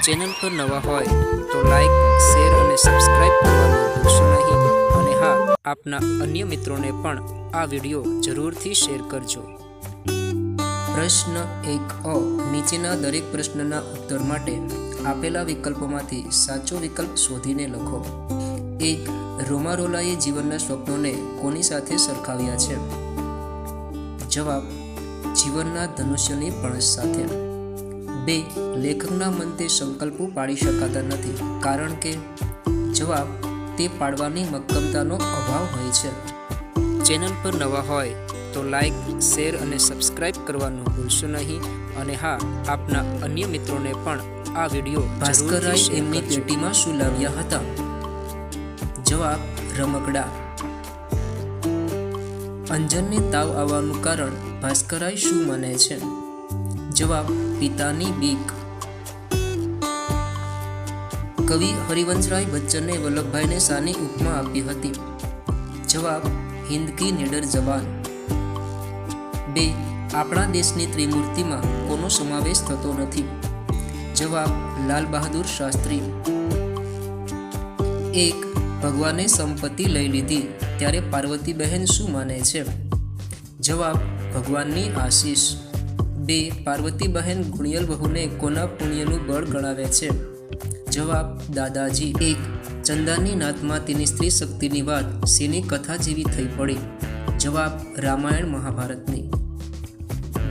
Channel પર નવા હોય તો લાઈક, શેર અને સબસ્ક્રાઇબ કરવાનું ભૂલશો નહીં. અને હા, આપના અન્ય મિત્રોને પણ આ વિડીયો જરૂરથી શેર કરજો. પ્રશ્ન 1 નીચેના દરેક પ્રશ્નના ઉત્તર માટે આપેલા વિકલ્પોમાંથી સાચો વિકલ્પ શોધીને લખો. 1. રોમારોલાએ જીવનના સ્વપ્નોને કોની સાથે સરખાવ્યા છે? જવાબ: જીવનના ધનુષ્યની પણસ સાથે. 2. લેખકના મનથી સંકલ્પો પાડી શકાતા નથી કારણ કે? જવાબ: તે પાડવાની મક્કમતાનો અભાવ હોય છે. ચેનલ પર નવા હોય તો લાઈક, શેર અને સબસ્ક્રાઇબ કરવાનું ભૂલશો નહીં. અને હા, આપના અન્ય મિત્રોને પણ આ વિડીયો ભાસ્કરરાય એમની પેટીમાં શું લાવ્યા હતા? જવાબ: રમકડા. અંજનને તાવ આવવાનું કારણ ભાસ્કરરાય શું માને છે? જવાબ: પિતાની બીક. કવિ હરિવંશરાય બચ્ચને વલ્લભભાઈને શાની ઉપમા આપી હતી? જવાબ: હિન્દ કી નીડર જવાન. 2. આપણા દેશની ત્રિમૂર્તિમાં કોનો સમાવેશ થતો નથી? જવાબ: લાલ બહાદુર શાસ્ત્રી. 1. ભગવાને સંપત્તિ લઈ લીધી ત્યારે પાર્વતી બહેન શું માને છે? જવાબ: ભગવાનની આશીષ. 2. પાર્વતી બહેન ગુણિયલ બહુને કોના પુણ્યનું બળ ગણાવે છે? જવાબ: દાદાજી. 1. ચંદાની નાતમાં તેની સ્ત્રી શક્તિની વાત શેની કથા જેવી થઈ પડી? જવાબ: રામાયણ મહાભારતની.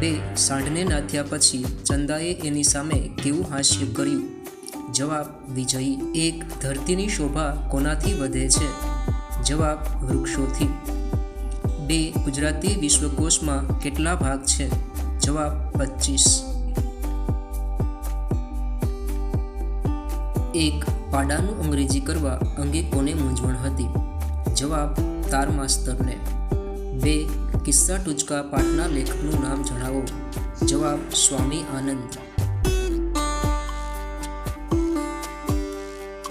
2. સાંઢને નાથ્યા પછી ચંદાએ એની સામે કેવું હાસ્ય કર્યું? જવાબ: વિજયી. 1. ધરતીની શોભા કોનાથી વધે છે? જવાબ: વૃક્ષોથી. 2. ગુજરાતી વિશ્વકોશમાં કેટલા ભાગ છે? જવાબ: 25. 1. પાડાનું અંગ્રેજી કરવા અંગે કોને મૂંઝવણ હતી? જવાબ: તાર માસ્તરને. 2. કિસ્સા ટૂચકા પાઠના લેખકનું નામ જણાવો. જવાબ: સ્વામી આનંદ.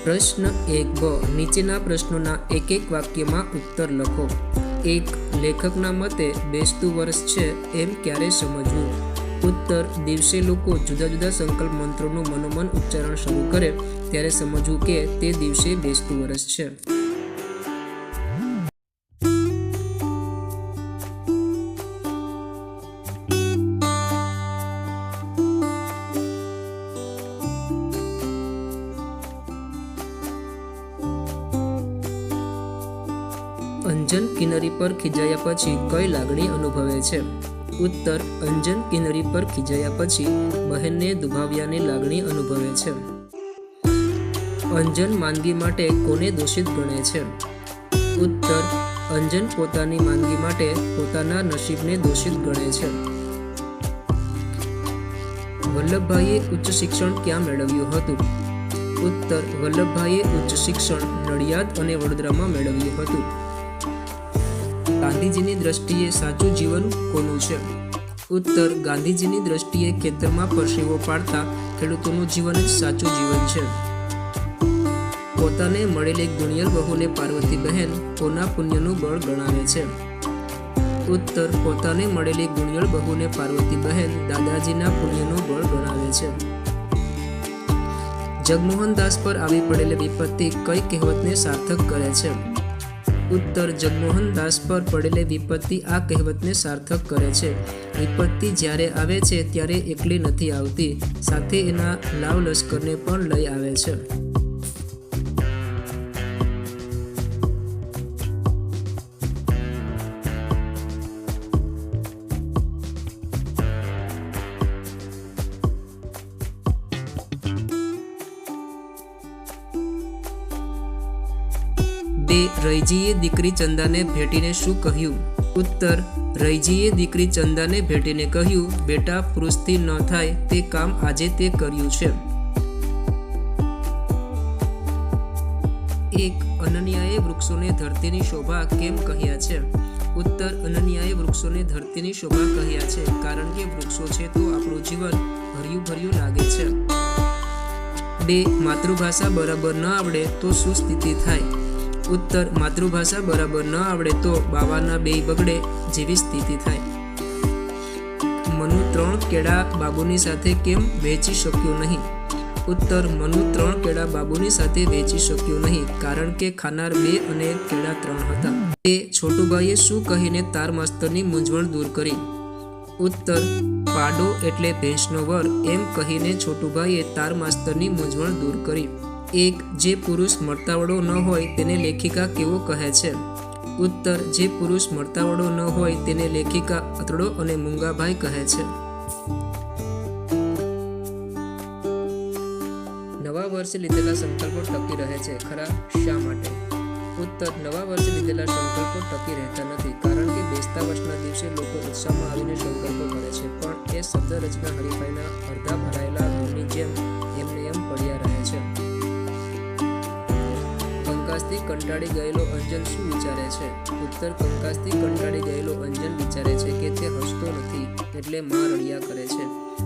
પ્રશ્ન 1b નીચેના પ્રશ્નોના એક એક વાક્યમાં ઉત્તર લખો. 1. લેખકના મતે બેસતું વર્ષ છે એમ ક્યારે સમજવું? ઉત્તર: દિવસે લોકો જુદા જુદા સંકલ્પ મંત્રોનું મનોમન ઉચ્ચારણ શરૂ કરે ત્યારે સમજવું કે તે દિવસે બેસતું વર્ષ છે. અંજન કિનરી પર ખીજાયા પછી કઈ લાગણી અનુભવે છે? ઉત્તર: અંજન કિનરી પર ખીજાયા પછી બહેનને દુભાવ્યાની લાગણી અનુભવે છે. અંજન માંદગી માટે કોને દોષિત ગણે છે? ઉત્તર: અંજન પોતાની માંદગી માટે પોતાના નસીબને દોષિત ગણે છે. વલ્લભભાઈએ ઉચ્ચ શિક્ષણ ક્યાં મેળવ્યું હતું? ઉત્તર: વલ્લભભાઈએ ઉચ્ચ શિક્ષણ નડિયાદ અને વડોદરામાં મેળવ્યું હતું. ગાંધીજીની દ્રષ્ટિએ સાચું જીવન કોનું છે? ઉત્તર: ગાંધીજીની દ્રષ્ટિએ ખેતરમાં પરસેવો પાડતા ખેડૂતોનું જીવન જ સાચું જીવન છે. પોતાને મળેલી ગુણિયલ બહુને પાર્વતી બહેન કોના પુણ્યનું બળ ગણાવે છે? ઉત્તર: પોતાને મળેલી ગુણિયલ બહુને પાર્વતી બહેન દાદાજીના પુણ્યનું બળ ગણાવે છે. જગમોહનદાસ પર આવી પડેલી વિપત્તિ કઈ કહેવતને સાર્થક કરે છે? ઉત્તર: જગમોહનદાસ પર પડેલી વિપત્તિ આ કહેવતને સાર્થક કરે છે. વિપત્તિ જ્યારે આવે છે ત્યારે એકલી નથી આવતી, સાથે એના લાવ લશ્કરને પણ લઈ આવે છે. રૈજીએ દીકરી ચંદાને ભેટીને શું કહ્યું? ઉત્તર: રૈજીએ દીકરી ચંદાને ભેટીને કહ્યું, બેટા, પુરુષથી ન થાય તે કામ આજે તે કર્યું છે. 1. અનન્યાએ વૃક્ષોને ધરતીની શોભા કેમ કહ્યા છે? ઉત્તર: અનન્યાએ વૃક્ષોને ધરતીની શોભા કહ્યા છે કારણ કે વૃક્ષો છે તો આપણું જીવન હર્યું ભર્યું લાગે છે. 2. માતૃભાષા બરાબર ન આવડે તો શું સ્થિતિ થાય? ઉત્તર: માતૃભાષા બરાબર ન આવડે તો બાવાના બેય બગડે જેવી સ્થિતિ થાય. મનુ 3 કેળા બાબુની સાથે કેમ વહેંચી શક્યો નહીં? ઉત્તર, મનુ 3 કેળા બાબુની સાથે વેચી શક્યો નહીં, કારણ કે ખાનાર 2 અને કેળા 3 હતા. તે છોટુભાઈએ શું કહીને તાર માસ્તરની મૂંઝવણ દૂર કરી? ઉત્તર, પાડો એટલે ભેંસનો વર, એમ કહીને છોટુભાઈએ તાર માસ્તરની મૂંઝવણ દૂર કરી. 1. જે પુરુષ મળતાવળો ન હોય તેને લેખિકા કેવો કહે છે? ઉત્તર, જે પુરુષ મળતાવળો ન હોય તેને લેખિકા અતડો અને મૂંગાભાઈ કહે છે. નવા વર્ષે લીધેલા સંકલ્પો ટકી રહે છે, ખરા? શા માટે? ઉત્તર, નવા વર્ષે લીધેલા સંકલ્પો ટકી રહેતા નથી, કારણ કે બેસતા વર્ષના દિવસે લોકો ઉત્સાહમાં આવીને સંકલ્પો કરે છે, પણ એ શબ્દ રચના હરીફાઈના અડધા ભરાયેલા ધૂળની જેમ એમને એમ પડ્યા રહે છે. કંકાસથી કંટાળી ગયેલો અંજન શું વિચારે છે? ઉત્તર, કંકાસથી કંટાળી ગયેલો અંજન વિચારે છે કે તે હસતો નથી એટલે માં રડ્યા કરે છે,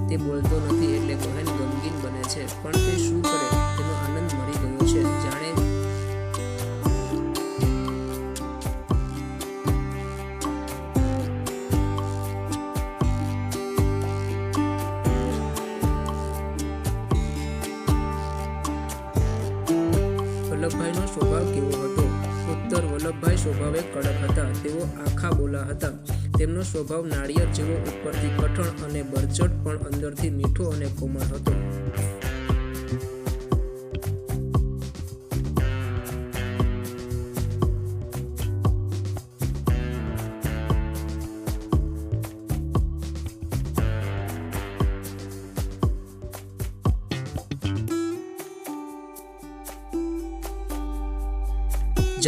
તે બોલતો નથી એટલે બહેન ગમગીન બને છે, પણ તે શું કરે? તેનો આનંદ મરી ગયો છે. જાણે વલ્લભભાઈનો સ્વભાવ કેવો હતો? ઉત્તર, વલ્લભભાઈ સ્વભાવે કડક હતા, તેઓ આખા બોલા હતા. તેમનો સ્વભાવ નાળિયેર જેવો ઉપરથી કઠણ અને બરચટ, પણ અંદરથી મીઠો અને કોમળ હતો.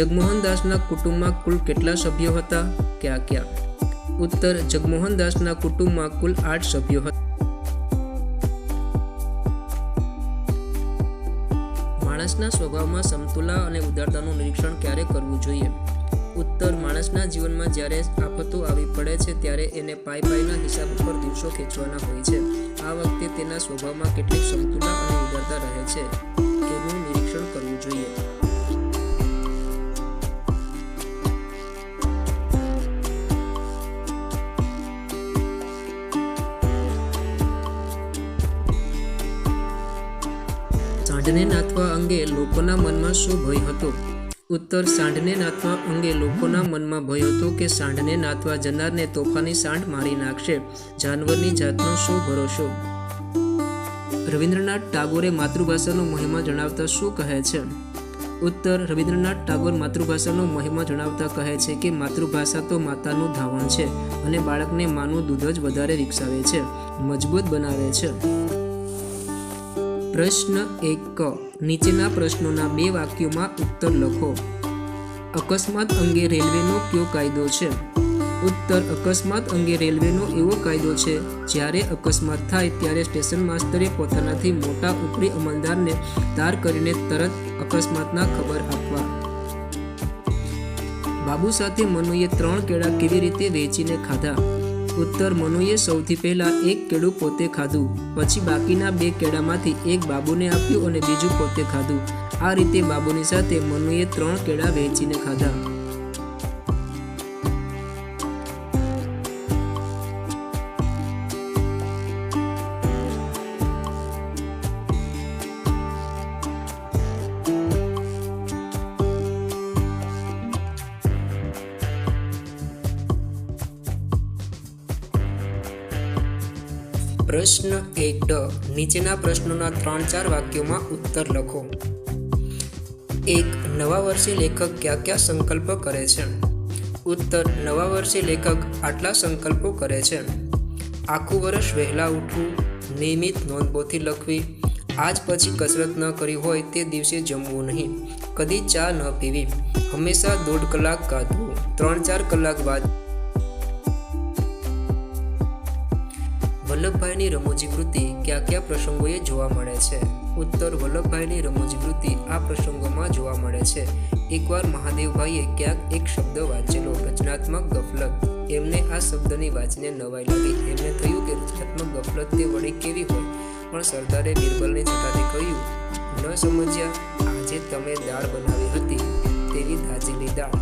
જગમોહનદાસના કુટુંબમાં કુલ કેટલા સભ્યો હતા? ક્યાં ક્યાં? ઉત્તર, જગમોહનદાસના કુટુંબમાં કુલ 8 સભ્યો હતા. માણસના સ્વભાવમાં સમતુલા અને ઉદારતાનું નિરીક્ષણ ક્યારે કરવું જોઈએ? ઉત્તર, માણસના જીવનમાં જ્યારે આફતો આવી પડે છે ત્યારે એને પાઈના હિસાબ ઉપર દિવસો ખેંચવાના હોય છે. આ વખતે તેના સ્વભાવમાં કેટલીક સમતુલા અને ઉદારતા રહે છે તેનું નિરીક્ષણ કરવું જોઈએ. સાંઢને નાથવા અંગે લોકોના મનમાં શું ભય હતો? ઉત્તર, સાંઢને નાથવા અંગે લોકોના મનમાં ભય હતો કે સાંઢને નાથવા જનારને તોફાની સાંઢ મારી નાખશે. જાનવરની જાતનો શું ભરોસો? રવિન્દ્રનાથ ટાગોરે માતૃભાષાનો મહિમા જણાવતા શું કહે છે? ઉત્તર, રવિન્દ્રનાથ ટાગોર માતૃભાષાનો મહિમા જણાવતા કહે છે કે માતૃભાષા તો માતાનું ધાવણ છે અને બાળકને માનું દૂધ જ વધારે વિકસાવે છે, મજબૂત બનાવે છે. પ્રશ્ન 1 નીચેના પ્રશ્નોના 2 વાક્યોમાં ઉત્તર લખો. અકસ્માત અંગે રેલવેનો કયો કાયદો છે? ઉત્તર, અકસ્માત અંગે રેલવેનો એવો કાયદો છે જ્યારે અકસ્માત થાય ત્યારે સ્ટેશન માસ્તરે પોતાનાથી મોટા ઉપરી અમલદારને તાર કરીને તરત અકસ્માતના ખબર આપવા. બાબુ સાથે મનુએ 3 કેળા કેવી રીતે વેચીને ખાધા? ઉત્તર, મનુએ સૌથી પહેલા 1 કેળું પોતે ખાધું, પછી બાકીના 2 કેળામાંથી 1 બાબુને આપ્યું અને બીજું પોતે ખાધું. આ રીતે બાબુની સાથે મનુએ 3 કેળા વેચીને ખાધા. પ્રશ્ન 1 નીચેના પ્રશ્નોના 3-4 વાક્યોમાં ઉત્તર લખો. 1. નવા વર્ષે લેખક કયા કયા સંકલ્પ કરે છે? ઉત્તર, નવા વર્ષે લેખક આટલા સંકલ્પો કરે છે. આખું વર્ષ વહેલા ઉઠવું, નિયમિત નોંધપોથી લખવી, આજ પછી કસરત ન કરી હોય તે દિવસે જમવું નહીં, કદી ચા ન પીવી, હંમેશા 1.5 કલાક કાઢવું, 3-4 કલાક વાંચવું. વલ્લભભાઈની રમૂજી વૃત્તિ કયા કયા પ્રસંગોએ જોવા મળે છે? ઉત્તર, વલ્લભભાઈની રમૂજી વૃત્તિ આ પ્રસંગોમાં જોવા મળે છે. એકવાર મહાદેવભાઈએ ક્યાંક એક શબ્દ વાંચેલો, રચનાત્મક ગફલત. એમને આ શબ્દની વાંચીને નવાઈ લાગી. એમને થયું કે રચનાત્મક ગફલત તે વળી કેવી હોય, પણ સરદારે બિરબલની જટાથી કહ્યું, ન સમજ્યા, આજે તમે દાળ બનાવી હતી તેવી દાજેલી દાળ.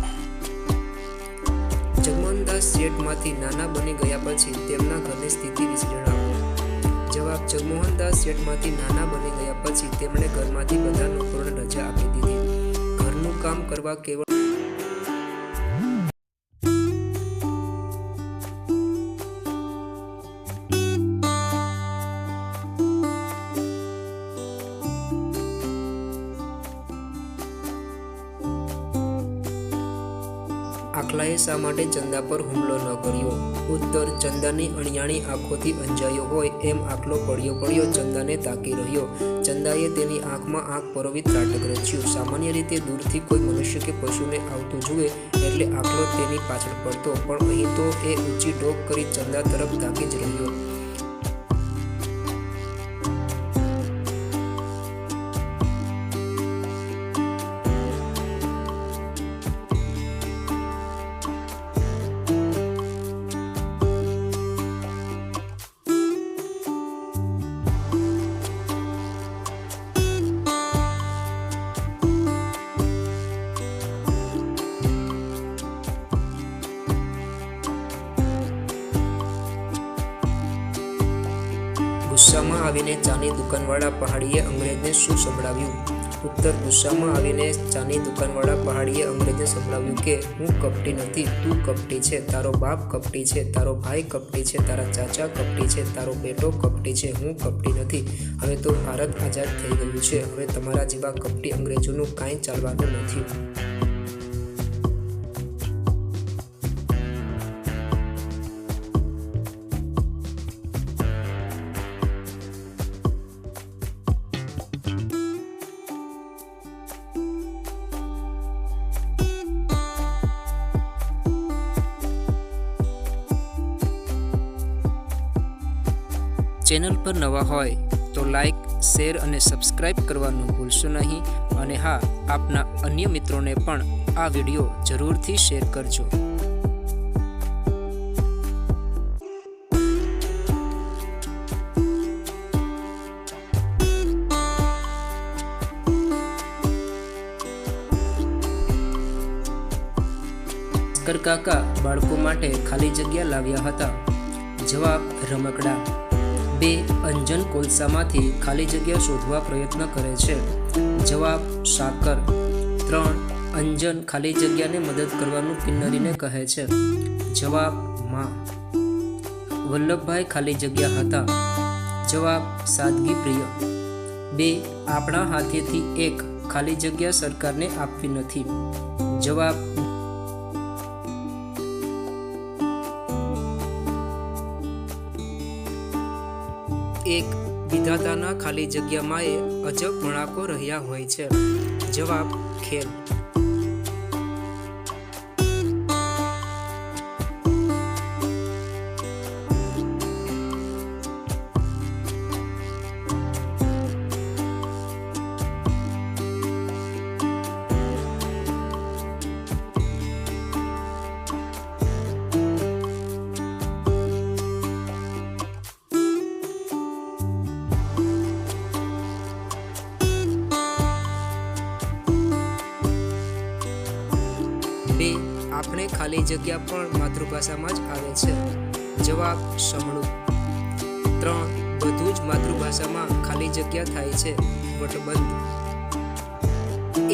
જગમોહનદાસ શેઠમાંથી નાના બની ગયા પછી તેમના ઘરની સ્થિતિ વિશે જણાવો. જવાબ: જગમોહનદાસ શેઠમાંથી નાના બની ગયા પછી તેમણે ઘરમાંથી બધા નોકરોને રજા આપી દીધી. ઘરનું કામ કરવા કેવળ આખલાએ શા માટે ચંદા પર હુમલો ન કર્યો? ઉત્તર: ચંદાની અણિયાણી આંખોથી અંજાયો હોય એમ આખલો પડ્યો ચંદાને તાકી રહ્યો. ચંદાએ તેની આંખમાં આંખ પરોવી ત્રાટક રચ્યું. સામાન્ય રીતે દૂરથી કોઈ મનુષ્ય કે પશુને આવતું જુએ એટલે આખલો તેની પાછળ પડતો, પણ અહીં તો એ ઊંચી ડોક કરી ચંદા તરફ તાકી જ રહ્યો. ગુસ્સામાં આવીને ચાની દુકાનવાળા પહાડીએ અંગ્રેજને શું સંભળાવ્યું? ઉત્તર: ગુસ્સામાં આવીને ચાની દુકાનવાળા પહાડીએ અંગ્રેજને સંભળાવ્યું કે હું કપટી નથી, તું કપટી છે, તારો બાપ કપટી છે, તારો ભાઈ કપટી છે, તારા ચાચા કપટી છે, તારો બેટો કપટી છે, હું કપટી નથી. હવે તો ભારત આઝાદ થઈ ગયું છે. હવે તમારા જેવા કપટી અંગ્રેજોનું કાંઈ ચાલવાનું નથી. ચેનલ પર નવા હોય તો લાઈક, શેર અને સબસ્ક્રાઈબ કરવાનું ભૂલશો નહીં. અને હા, આપના અન્ય મિત્રોને પણ આ વિડીયો જરૂરથી શેર કરજો. કાકા બાળકો માટે ખાલી જગ્યા લાવ્યા હતા. જવાબ: રમકડા. 2. અંજન કોલસામાંથી ખાલી જગ્યા શોધવા પ્રયત્ન કરે છે. જવાબ: સાકર. 3. અંજન ખાલી જગ્યાને મદદ કરવાનું કિન્નરીને કહે છે. જવાબ: માં. વલ્લભભાઈ ખાલી જગ્યા હતા. જવાબ: સાદગી પ્રિય. 2. આપણા હાથેથી એક ખાલી જગ્યા સરકારને આપવી નથી. જવાબ: 1. વિધાતાના ખાલી જગ્યામાં એ અજબ વણાકો રહ્યા હોય છે. જવાબ: ખેલ. આપણે ખાલી જગ્યા પણ માતૃભાષામાં જ આવે છે. જવાબ: સમણું. 3. બધું જ માતૃભાષામાં ખાલી જગ્યા થાય છે. વટબંધ.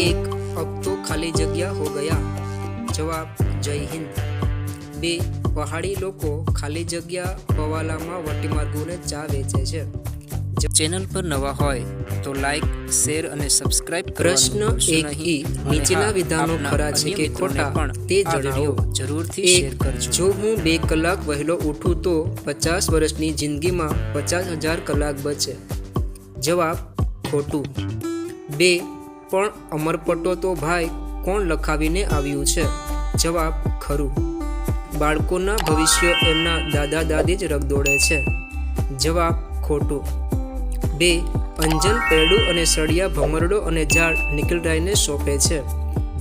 1. અબ તો ખાલી જગ્યા હો ગયા. જવાબ: જય હિન્દ. 2. પહાડી લોકો ખાલી જગ્યા પવાલામાં વટીમાર્ગોને ચા વેચે છે. ચેનલ પર નવા હોય તો લાઈક, શેર અને સબસ્ક્રાઇબ પ્રશ્ન 1E નીચેના વિધાનો ખરા છે કે ખોટા તે જણાવો. જરૂરથી શેર કરજો. જો હું 2 કલાક વહેલો ઉઠું તો 50 વર્ષની જિંદગીમાં 50,000 કલાક બચે. જવાબ: ખોટું. 2. પણ અમરપટ્ટો તો ભાઈ કોણ લખાવીને આવ્યું છે. જવાબ: ખરું. બાળકોના ભવિષ્ય એમના દાદા દાદી જ રગદોળે છે. જવાબ: ખોટું. 2. અંજન પેરડું અને સળિયા ભમરડો અને ઝાડ નિકલરાયને સોંપે છે.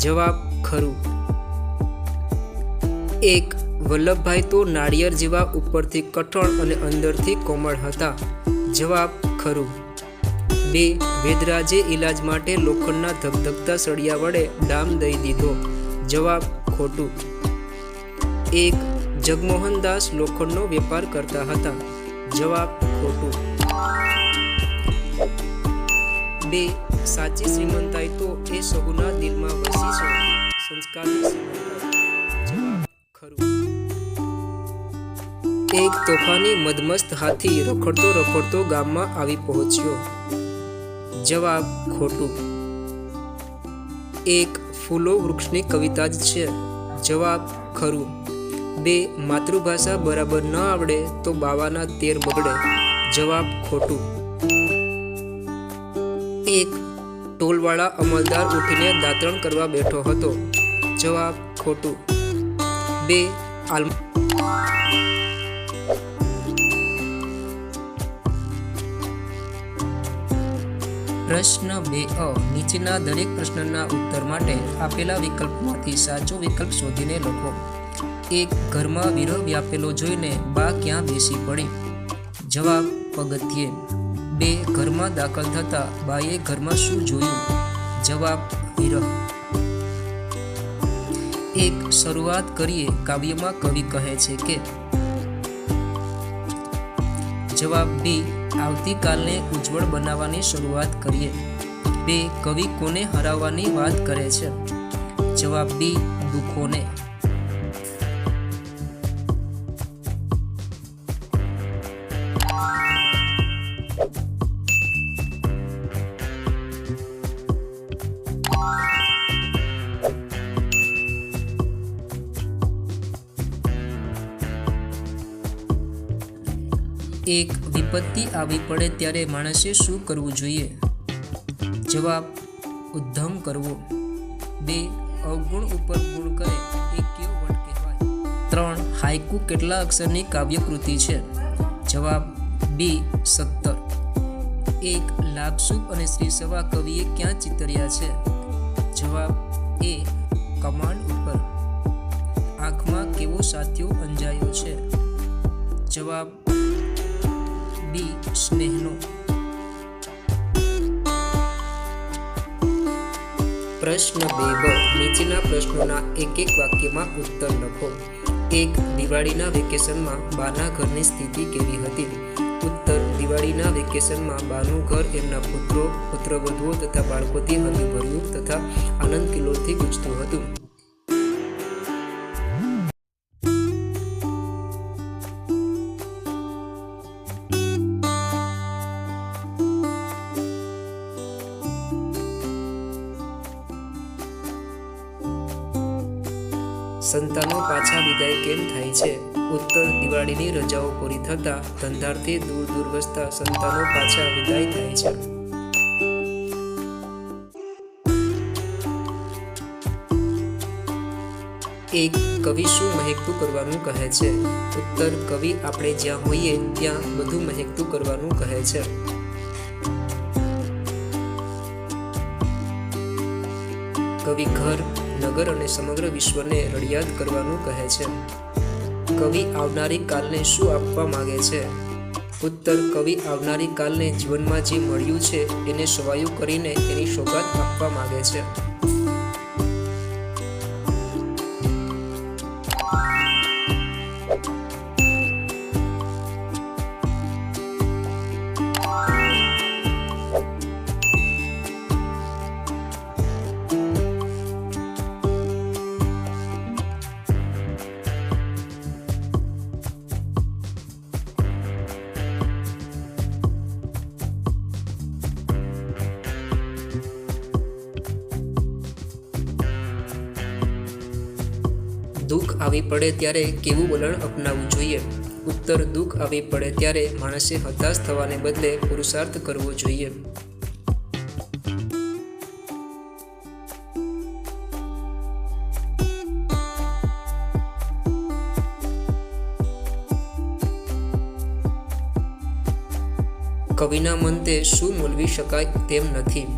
જવાબ: ખરું. 1. વલ્લભભાઈ તો નાળિયેર જેવા ઉપરથી કઠણ અને અંદરથી કોમળ હતા. જવાબ: ખરું. 2. વેદરાજે ઈલાજ માટે લોખંડના ધગધગતા સળિયા વડે ડામ દઈ દીધો. જવાબ: ખોટું. 1. જગમોહનદાસ લોખંડનો વેપાર કરતા હતા. જવાબ ખોટું. 2. સાચી શ્રીમંતાઈ તો એ સૌના દિલમાં વસી છે, સંસ્કારની શ્રીમંતાઈ. જવાબ ખરું. 1 તોફાની મદમસ્ત હાથી રખડતો ગામમાં આવી પહોંચ્યો. જવાબ ખોટું. 1 ફૂલો વૃક્ષની કવિતા જ છે. જવાબ ખરું. 2 માતૃભાષા બરાબર ન આવડે તો બાવાના તેર બગડે. જવાબ ખોટું. 1 ટોલવાળા અમલદાર ઉઠીને દાંતણ કરવા બેઠો હતો. જવાબ ખોટું. 2 પ્રશ્ન 2 નીચેના દરેક પ્રશ્નના ઉત્તર માટે આપેલા વિકલ્પમાંથી સાચો વિકલ્પ શોધીને લખો. 1 ઘરમાં વિરહ વ્યાપેલો જોઈને બા ક્યાં બેસી પડી. જવાબ પગથિયે. 2 ઘરમાં દાખલ થતા બાએ ઘરમાં શું જોયું. જવાબ વિરહ. 1 શરૂઆત કરીએ કાવ્યમાં કવિ કહે છે કે. જવાબ બી આવતીકાલને ઉજ્જવળ બનાવવાની શરૂઆત કરીએ. 2 કવિ કોને હરાવવાની વાત કરે છે. જવાબ બી દુઃખોને. 1 વિપત્તિ આવી પડે ત્યારે માણસે શું કરવું જોઈએ. જવાબ ઉદ્ધમ કરવો. 2 અવગુણ ઉપર ગુણ કરે એ કેવો વટ કહેવાય. 3 હાઇકુ કેટલા અક્ષરની કાવ્યકૃતિ છે. જવાબ બી 17. 1 લાભસુખ અને શ્રી સવા કવિએ ક્યાં ચિતર્યા છે. જવાબ એ કમાન્ડ ઉપર. આંખમાં કેવો સાથિયો અંજાયો છે. જવાબ બી સ્નેહનો. પ્રશ્ન 2 નીચેના પ્રશ્નોના એક વાક્યમાં ઉત્તર લખો. 1 દિવાળીના વેકેશનમાં બાના ઘરની સ્થિતિ કેવી હતી. ઉત્તર દિવાળીના વેકેશનમાં બાનું ઘર એમના પુત્રો પુત્રવધુઓ તથા બાળકોથી હર્યુભર્યું તથા આનંદ કિલ્લોલથી ગુંજતું હતું. સંતાનો પાછા વિદાય કેમ થાય છે. ઉત્તર દિવાળીની રજાઓ પૂરી થતા ધંધારથી દૂર વસતા સંતાનો પાછા વિદાય થાય છે. એક કવિ શું મહેકતું કરવાનું કહે છે. ઉત્તર કવિ આપણે જ્યાં હોઈએ ત્યાં બધું મહેકતું કરવાનું કહે છે. કવિ ઘર નગર અને સમગ્ર વિશ્વને રડિયાત કરવાનું કહે છે. કવિ આવનારી કાલને શું આપવા માંગે છે. ઉત્તર કવિ આવનારી કાલને જીવનમાં જે મળ્યું છે એને સવાયું કરીને એની સોગાત આપવા માંગે છે. દુઃખ આવી પડે ત્યારે કેવું વલણ અપનાવવું જોઈએ. ઉત્તર દુઃખ આવી પડે ત્યારે માણસે હતાશ થવાને બદલે પુરુષાર્થ કરવો જોઈએ. કવિના મંતે શું મૂલવી શકાય તેમ નથી.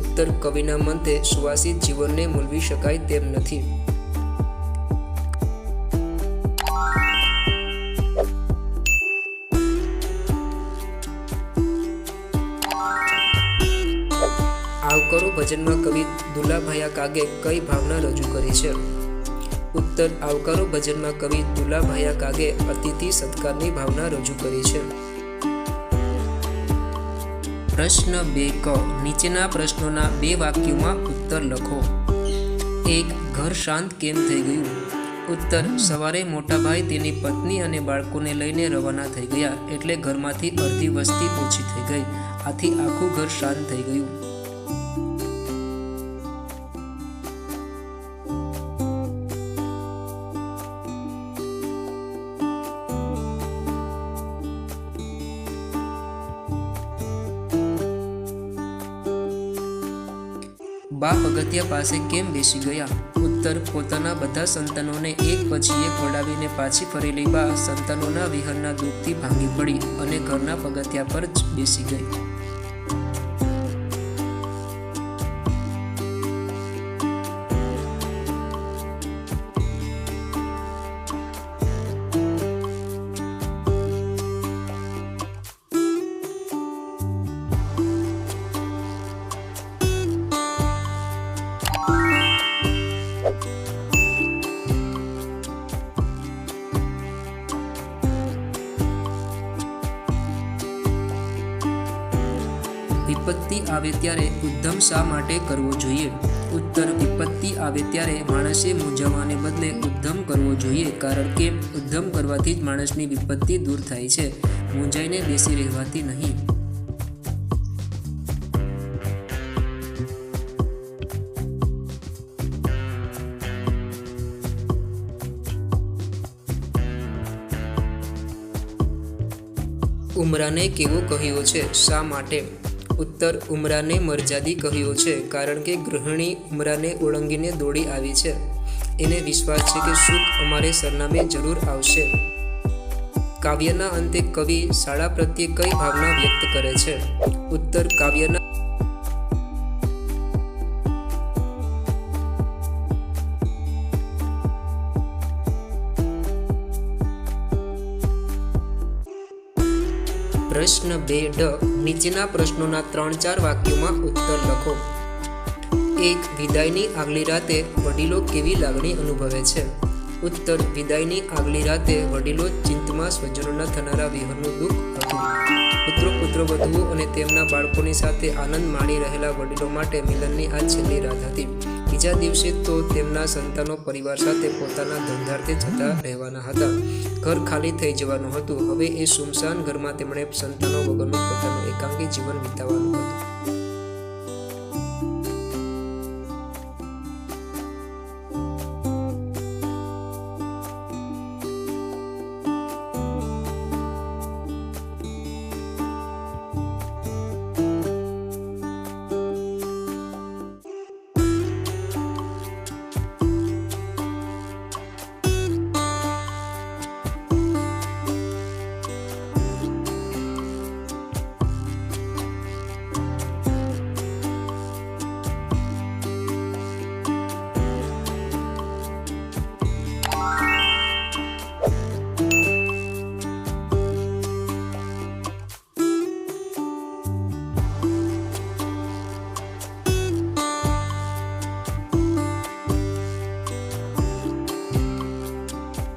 ઉત્તર કવિના મંતે સુવાસિત જીવનને મૂલવી શકાય તેમ નથી. આવકરો ભજનમાં કવિ દુલાભાયા કાગે કઈ ભાવના રજૂ કરી છે. ઉત્તર આવકારો ભજનમાં કવિ દુલાભાયા કાગે અતિથિ સત્કારની ભાવના રજૂ કરી છે. પ્રશ્ન 2 નીચેના પ્રશ્નોના 2 વાક્યોમાં ઉત્તર લખો. 1. ઘર શાંત કેમ થઈ ગયું? ઉત્તર: સવારે મોટાભાઈ તેની પત્ની અને બાળકોને લઈને રવાના થઈ ગયા, એટલે ઘરમાંથી અડધી વસ્તી ઓછી થઈ ગઈ. આથી આખું ઘર શાંત થઈ ગયું. બા પગથિયા પાસે કેમ બેસી ગયા? ઉત્તર: પોતાના બધા સંતાનોને એક પછી એક વડાવીને પાછી ફરેલી બા સંતાનોના વિહરના દુઃખથી ભાંગી પડી અને ઘરના પગથિયા પર જ બેસી ગઈ. વિપત્તિ આવે ત્યારે ઉદ્યમ શા માટે કરવો જોઈએ? ઉત્તર: વિપત્તિ આવે ત્યારે માણસે મૂંઝાવાને બદલે ઉદ્યમ કરવો જોઈએ, કારણ કે ઉદ્યમ કરવાથી જ માણસની વિપત્તિ દૂર થાય છે, મૂંઝાઈને બેસી રહેવાથી નહીં. ઉમરાને કેવો કહ્યો છે? શા માટે? ઉત્તર: ઉમરાને મરજાદી કહ્યો છે, કારણ કે ગૃહિણી ઉમરાને ઓળંગીને દોડી આવી છે. એને વિશ્વાસ છે કે સુખ અમારે સરનામે જરૂર આવશે. કાવ્યના અંતે કવિ શાળા પ્રત્યે કઈ ભાવના વ્યક્ત કરે છે? ઉત્તર: કાવ્યના પ્રશ્ન 2 નીચેના પ્રશ્નોના 3-4 વાક્યોમાં ઉત્તર લખો. 1. વિદાયની આગલી રાતે વડીલો કેવી લાગણી અનુભવે છે? ઉત્તર: વિદાયની આગલી રાતે વડીલો ચિંતમાં સ્વજનોના થનારા વિહરનું દુઃખ હતું. પુત્રવધુઓ અને તેમના બાળકોની સાથે આનંદ માણી રહેલા વડીલો માટે મિલનની આ છેલ્લી રાત હતી. બીજા દિવસે તો તેમના સંતાનો પરિવાર સાથે પોતાના ધંધાર્થે જતા રહેવાના હતા. ઘર ખાલી થઈ જવાનું હતું. હવે એ સુમસાન ઘરમાં તેમણે સંતાનો વગરનું પોતાનું એકાંકી જીવન વિતાવવાનું હતું.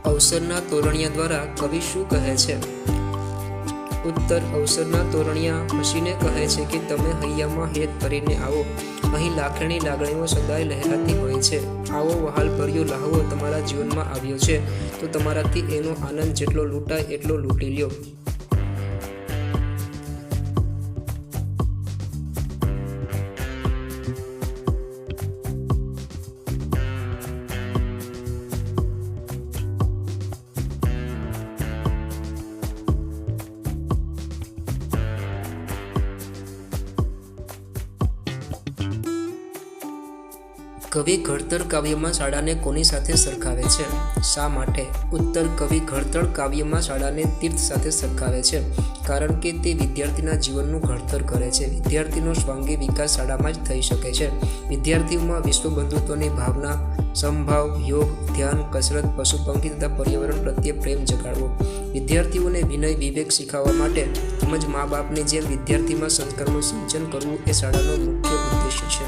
અવસરના તોરણિયા દ્વારા કવિ શું કહે છે? ઉત્તર: અવસરના તોરણિયા હસીને કહે છે કે તમે હૈયામાં હેત ભરીને આવો. અહીં લાખની લાગણીઓ સદાય લહેરાતી હોય છે. આવો વહાલ ભર્યો લહાવો તમારા જીવનમાં આવ્યો છે, તો તમારાથી એનો આનંદ જેટલો લૂંટાય એટલો લૂંટી લ્યો. કવિ ઘડતર કાવ્યમાં શાળાને કોની સાથે સરખાવે છે? શા માટે? ઉત્તર: કવિ ઘડતર કાવ્યમાં શાળાને તીર્થ સાથે સરખાવે છે, કારણ કે તે વિદ્યાર્થીના જીવનનું ઘડતર કરે છે. વિદ્યાર્થીનો સ્વાંગી વિકાસ શાળામાં જ થઈ શકે છે. વિદ્યાર્થીઓમાં વિશ્વબંધુત્વની ભાવના, સમભાવ, યોગ, ધ્યાન, કસરત, પશુ પંખી તથા પર્યાવરણ પ્રત્યે પ્રેમ જગાડવો. વિદ્યાર્થીઓને વિનય વિવેક શીખવવા માટે તેમજ મા બાપની જેમ વિદ્યાર્થીમાં સંસ્કારનું સિંચન કરવું એ શાળાનો મુખ્ય ઉદ્દેશ્ય છે.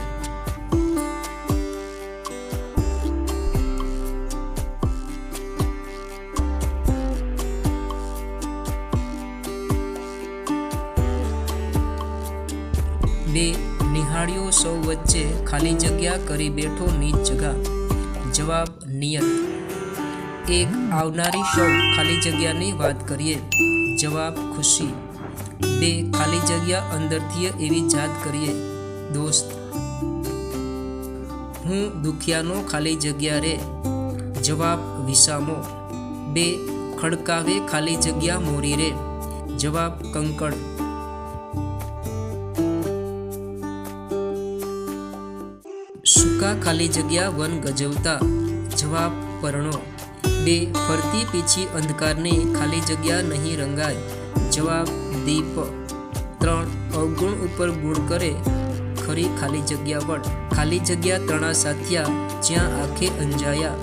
2 નિહાળ્યો સૌ વચ્ચે ખાલી જગ્યા કરી બેઠો નીચ જગા. જવાબ નિયત. 1 આવનારી સૌ ખાલી જગ્યાની વાત કરીએ. જવાબ ખુશી. 2 ખાલી જગ્યા અંદરથી એવી જાત કરીએ. દોસ્ત. હું દુખિયાનો ખાલી જગ્યા રે. જવાબ વિસામો. 2 ખડકાવે ખાલી જગ્યા મોરી રે. જવાબ કંકડ. સૂકા ખાલી જગ્યા વન ગજવતા. જવાબ પરણો. 2 ફરતી પીછી અંધકારની ખાલી જગ્યા નહીં રંગાય. જવાબ દીપ. 3 અવગુણ ઉપર ગુણ કરે ખરી ખાલી જગ્યા વડ. ખાલી જગ્યા તણા સાથિયા જ્યાં આંખે અંજાયા.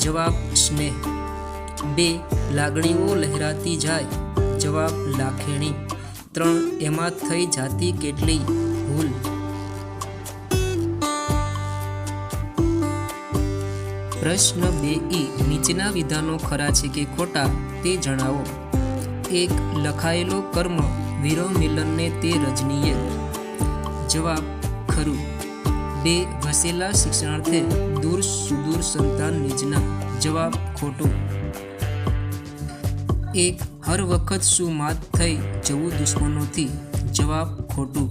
જવાબ સ્નેહ. 2 લાગણીઓ લહેરાતી જાય. જવાબ લાખેણી. 3 એમાં થઈ જાતી કેટલી ભૂલ. પ્રશ્ન 2 નીચેના વિધાનો ખરા છે કે ખોટા તે જણાવો. 1 લખાયેલો કર્મ વિરહ મિલનને તે રજનીએ. જવાબ ખરું. 2 વસેલા શિક્ષણાર્થે દૂર સુદૂર સંતાન નિજના. જવાબ ખોટું. 1 હર વખત શું માત થઈ જવું દુશ્મનોથી. જવાબ ખોટું.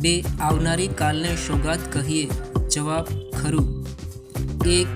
2 આવનારી કાલને સોગાત કહીએ. જવાબ ખરું. 1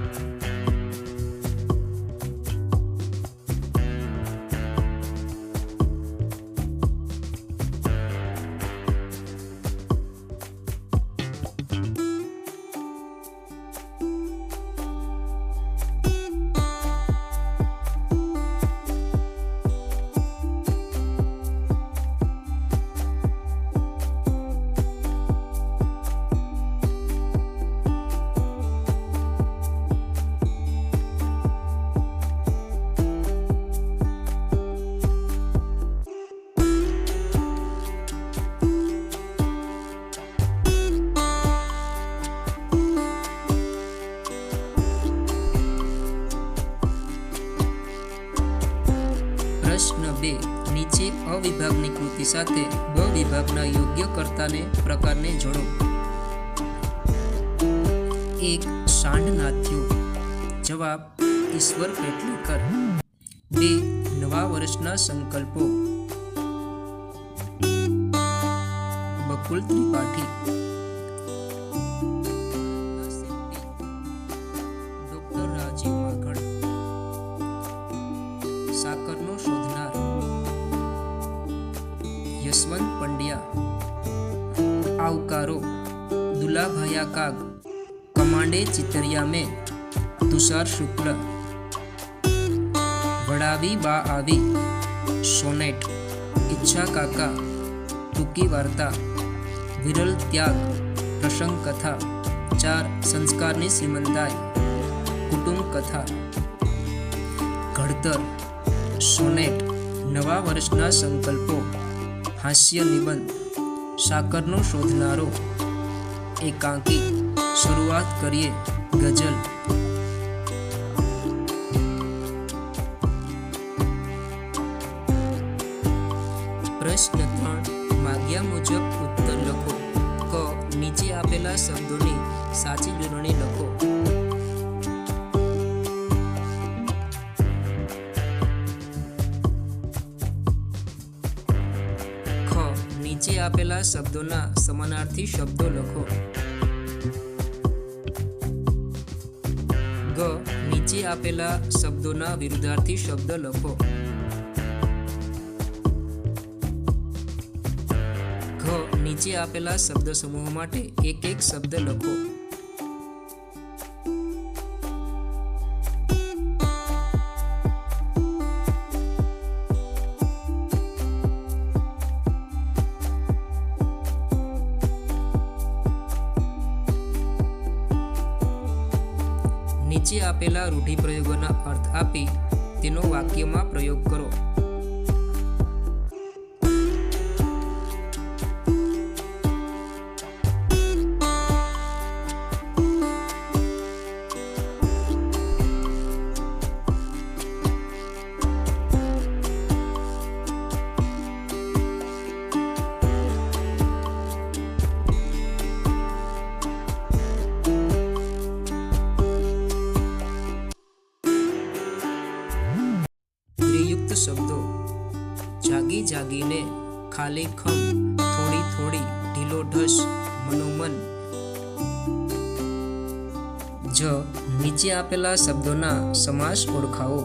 પ્રશ્ન 2 નીચે અ વિભાગની કૃતિ સાથે બ વિભાગના યોગ્ય કર્તાને પ્રકારને જોડો. 1 સાંઢ નાથ્યો. જવાબ ઈશ્વર પેટલીકર. 2 નવા વર્ષના સંકલ્પો. બકુલ ત્રિપાઠી. ડોક્ટર રાજીવ માખણ. સાકરનો શોધનાર યશવંત પંડ્યા. આવકારો દુલાભાયા કાગ. કમાંડે ચિતરિયા મેં તુષાર શુક્લ. વડાવી બા આવી. સોનેટ. ઈચ્છા કાકા. ટૂંકી વાર્તા. વિરલ ત્યાગ. પ્રસંગ કથા. 4 સંસ્કારની શ્રીમંતાઈ. કુટુંબ કથા. ઘડતર. સોનેટ. નવા વર્ષના સંકલ્પો. હાસ્ય નિબંધ. સાકરનો શોધનારો. એકાંકી. શરૂઆત કરીએ. ગઝલ. પ્રશ્ન 3 માગ્યા મુજબ ઉત્તર લખો. ક નીચે આપેલા શબ્દોની સાચી જોડણી લખો. નીચે આપેલા શબ્દોના સમાનાર્થી શબ્દો લખો. ગ નીચે આપેલા શબ્દોના વિરુદ્ધાર્થી શબ્દ લખો. ઘ નીચે આપેલા શબ્દ સમૂહ માટે એક એક શબ્દ લખો. નીચે આપેલા રૂઢિપ્રયોગોના અર્થ આપી તેનો વાક્યમાં પ્રયોગ કરો. શબ્દો: જાગી જાગીને ખાલી ખમ, થોડી થોડી ઢીલો ઢસ મનોમન. જ. નીચે આપેલા શબ્દોના સમાસ ઓળખાવો.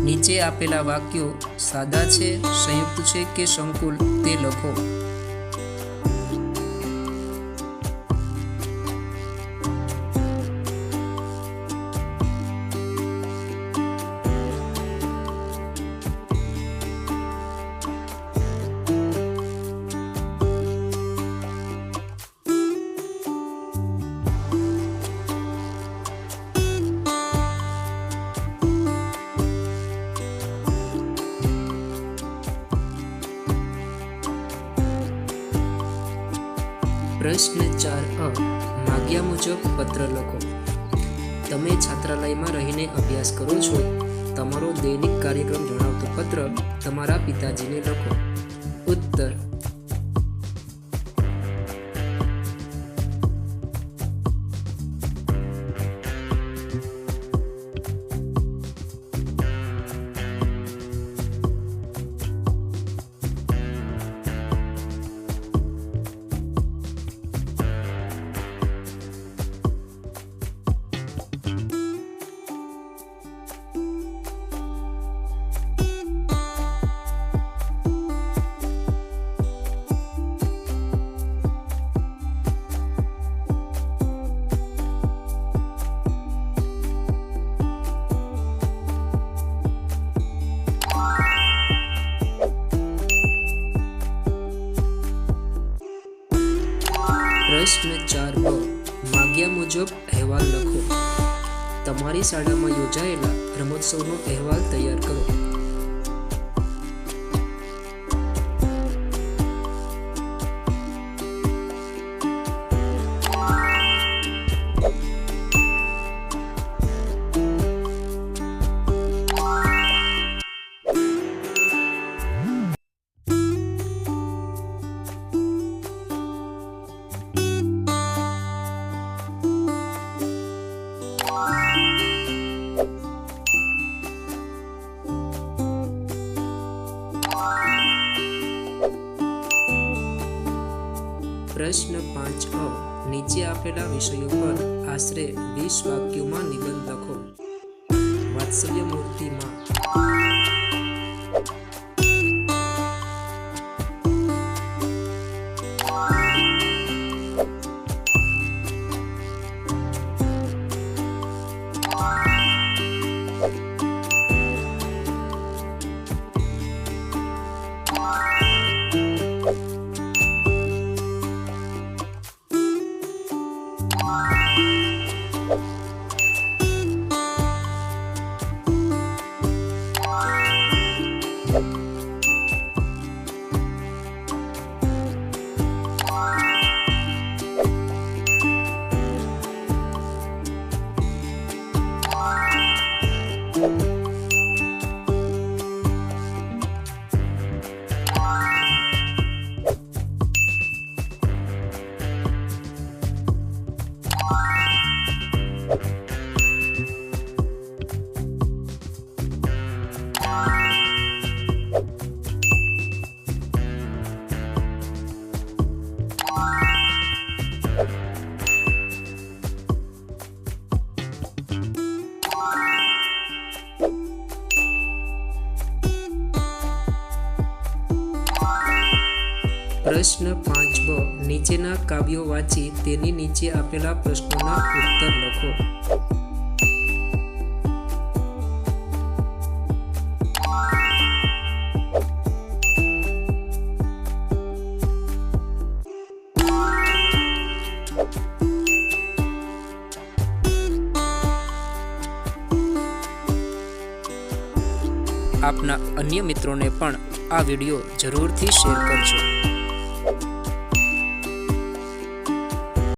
નીચે આપેલા વાક્યો સાદા છે, સંયુક્ત છે કે સંકુલ તે લખો. પ્રશ્ન 4 માગ્યા મુજબ પત્ર લખો. તમે છાત્રાલયમાં રહીને અભ્યાસ કરો છો. તમારો દૈનિક કાર્યક્રમ જણાવતો પત્ર તમારા પિતાજીને લખો. ઉત્તર: પ્રશ્ન 4 માગ્યા મુજબ અહેવાલ લખો. તમારી શાળામાં યોજાયેલા રમોત્સવનો અહેવાલ તૈયાર કરો. પ્રશ્ન 5 નીચે આપેલા વિષયો પર આશરે 20 વાક્યોમાં નિબંધ લખો. વાત્સલ્ય મૂર્તિમાં. પ્રશ્ન 5 નીચેના કાવ્યો વાંચી તેની નીચે આપેલા પ્રશ્નોના ઉત્તર લખો. આપના અન્ય મિત્રોને પણ આ વિડીયો જરૂરથી શેર કરજો.